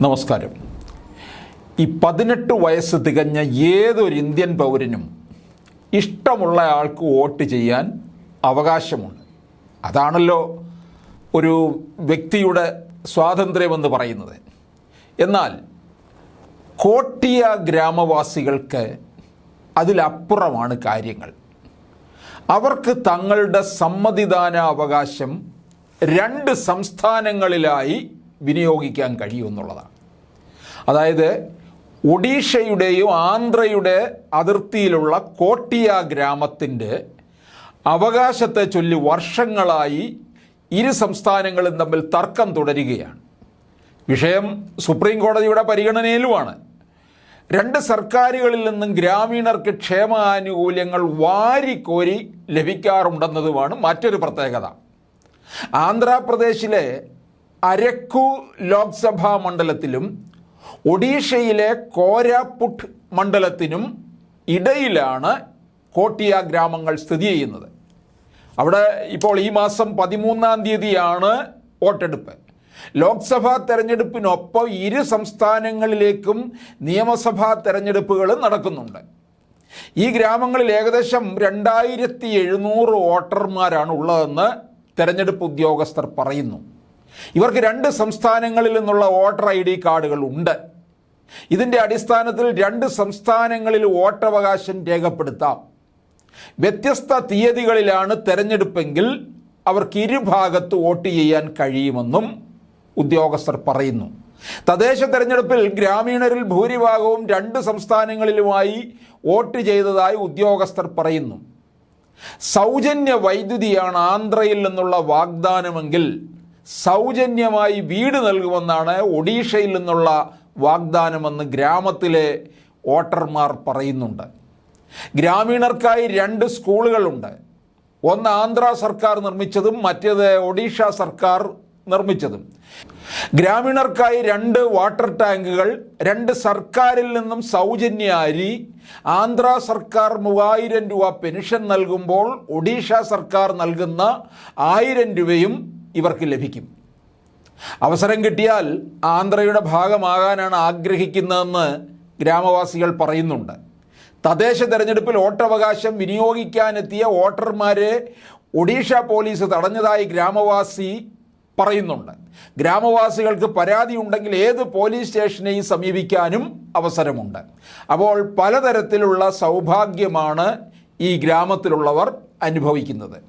നമസ്കാരം. ഈ 18 വയസ്സ് തികഞ്ഞ ഏതൊരു ഇന്ത്യൻ പൗരനും ഇഷ്ടമുള്ള ആൾക്ക് വോട്ട് ചെയ്യാൻ അവകാശമുണ്ട്. അതാണല്ലോ ഒരു വ്യക്തിയുടെ സ്വാതന്ത്ര്യമെന്ന് പറയുന്നത്. എന്നാൽ കോട്ടിയ ഗ്രാമവാസികൾക്ക് അതിലപ്പുറമാണ് കാര്യങ്ങൾ. അവർക്ക് തങ്ങളുടെ സമ്മതിദാന അവകാശം 2 സംസ്ഥാനങ്ങളിലായി വിനിയോഗിക്കാൻ കഴിയുമെന്നുള്ളതാണ്. അതായത് ഒഡീഷയുടെയും ആന്ധ്രയുടെ അതിർത്തിയിലുള്ള കോട്ടിയ ഗ്രാമത്തിൻ്റെ അവകാശത്തെ ചൊല്ലി വർഷങ്ങളായി ഇരു സംസ്ഥാനങ്ങളും തമ്മിൽ തർക്കം തുടരുകയാണ്. വിഷയം സുപ്രീം കോടതിയുടെ പരിഗണനയിലുമാണ്. 2 സർക്കാരുകളിൽ നിന്നും ഗ്രാമീണർക്ക് ക്ഷേമാനുകൂല്യങ്ങൾ വാരിക്കോരി ലഭിക്കാറുണ്ടെന്നതുമാണ് മറ്റൊരു പ്രത്യേകത. ആന്ധ്രാപ്രദേശിലെ അരക്കു ലോക്സഭാ മണ്ഡലത്തിലും ഒഡീഷയിലെ കോരാപുട്ട് മണ്ഡലത്തിനും ഇടയിലാണ് കോട്ടിയ ഗ്രാമങ്ങൾ സ്ഥിതി ചെയ്യുന്നത്. അവിടെ ഇപ്പോൾ ഈ മാസം 13-ാം തീയതിയാണ് വോട്ടെടുപ്പ്. ലോക്സഭാ തെരഞ്ഞെടുപ്പിനൊപ്പം ഇരു സംസ്ഥാനങ്ങളിലേക്കും നിയമസഭാ തെരഞ്ഞെടുപ്പുകൾ നടക്കുന്നുണ്ട്. ഈ ഗ്രാമങ്ങളിൽ ഏകദേശം 2700 വോട്ടർമാരാണ് ഉള്ളതെന്ന് തെരഞ്ഞെടുപ്പ് ഉദ്യോഗസ്ഥർ പറയുന്നു. ഇവർക്ക് 2 സംസ്ഥാനങ്ങളിൽ നിന്നുള്ള വോട്ടർ ID കാർഡുകൾ ഉണ്ട്. ഇതിൻ്റെ അടിസ്ഥാനത്തിൽ 2 സംസ്ഥാനങ്ങളിൽ വോട്ടവകാശം രേഖപ്പെടുത്താം. വ്യത്യസ്ത തീയതികളിലാണ് തെരഞ്ഞെടുപ്പെങ്കിൽ അവർക്ക് ഇരുഭാഗത്ത് വോട്ട് ചെയ്യാൻ കഴിയുമെന്നും ഉദ്യോഗസ്ഥർ പറയുന്നു. തദ്ദേശ തെരഞ്ഞെടുപ്പിൽ ഗ്രാമീണരിൽ ഭൂരിഭാഗവും 2 സംസ്ഥാനങ്ങളിലുമായി വോട്ട് ചെയ്തതായി ഉദ്യോഗസ്ഥർ പറയുന്നു. സൗജന്യ വൈദ്യുതിയാണ് ആന്ധ്രയിൽ നിന്നുള്ള വാഗ്ദാനമെങ്കിൽ സൗജന്യമായി വീട് നൽകുമെന്നാണ് ഒഡീഷയിൽ നിന്നുള്ള വാഗ്ദാനമെന്ന് ഗ്രാമത്തിലെ വോട്ടർമാർ പറയുന്നുണ്ട്. ഗ്രാമീണർക്കായി 2 സ്കൂളുകളുണ്ട്. ഒന്ന് ആന്ധ്ര സർക്കാർ നിർമ്മിച്ചതും മറ്റേത് ഒഡീഷ സർക്കാർ നിർമ്മിച്ചതും. ഗ്രാമീണർക്കായി 2 വാട്ടർ ടാങ്കുകൾ, 2 സർക്കാരിൽ നിന്നും സൗജന്യ അരി, ആന്ധ്ര സർക്കാർ 3000 രൂപ പെൻഷൻ നൽകുമ്പോൾ ഒഡീഷ സർക്കാർ നൽകുന്ന 1000 രൂപയും ഇവർക്ക് ലഭിക്കും. അവസരം കിട്ടിയാൽ ആന്ധ്രയുടെ ഭാഗമാകാനാണ് ആഗ്രഹിക്കുന്നതെന്ന് ഗ്രാമവാസികൾ പറയുന്നുണ്ട്. തദ്ദേശ തെരഞ്ഞെടുപ്പിൽ വോട്ടവകാശം വിനിയോഗിക്കാനെത്തിയ വോട്ടർമാരെ ഒഡീഷ പോലീസ് തടഞ്ഞതായി ഗ്രാമവാസി പറയുന്നുണ്ട്. ഗ്രാമവാസികൾക്ക് പരാതി ഉണ്ടെങ്കിൽ ഏത് പോലീസ് സ്റ്റേഷനെയും സമീപിക്കാനും അവസരമുണ്ട്. അപ്പോൾ പലതരത്തിലുള്ള സൗഭാഗ്യമാണ് ഈ ഗ്രാമത്തിലുള്ളവർ അനുഭവിക്കുന്നത്.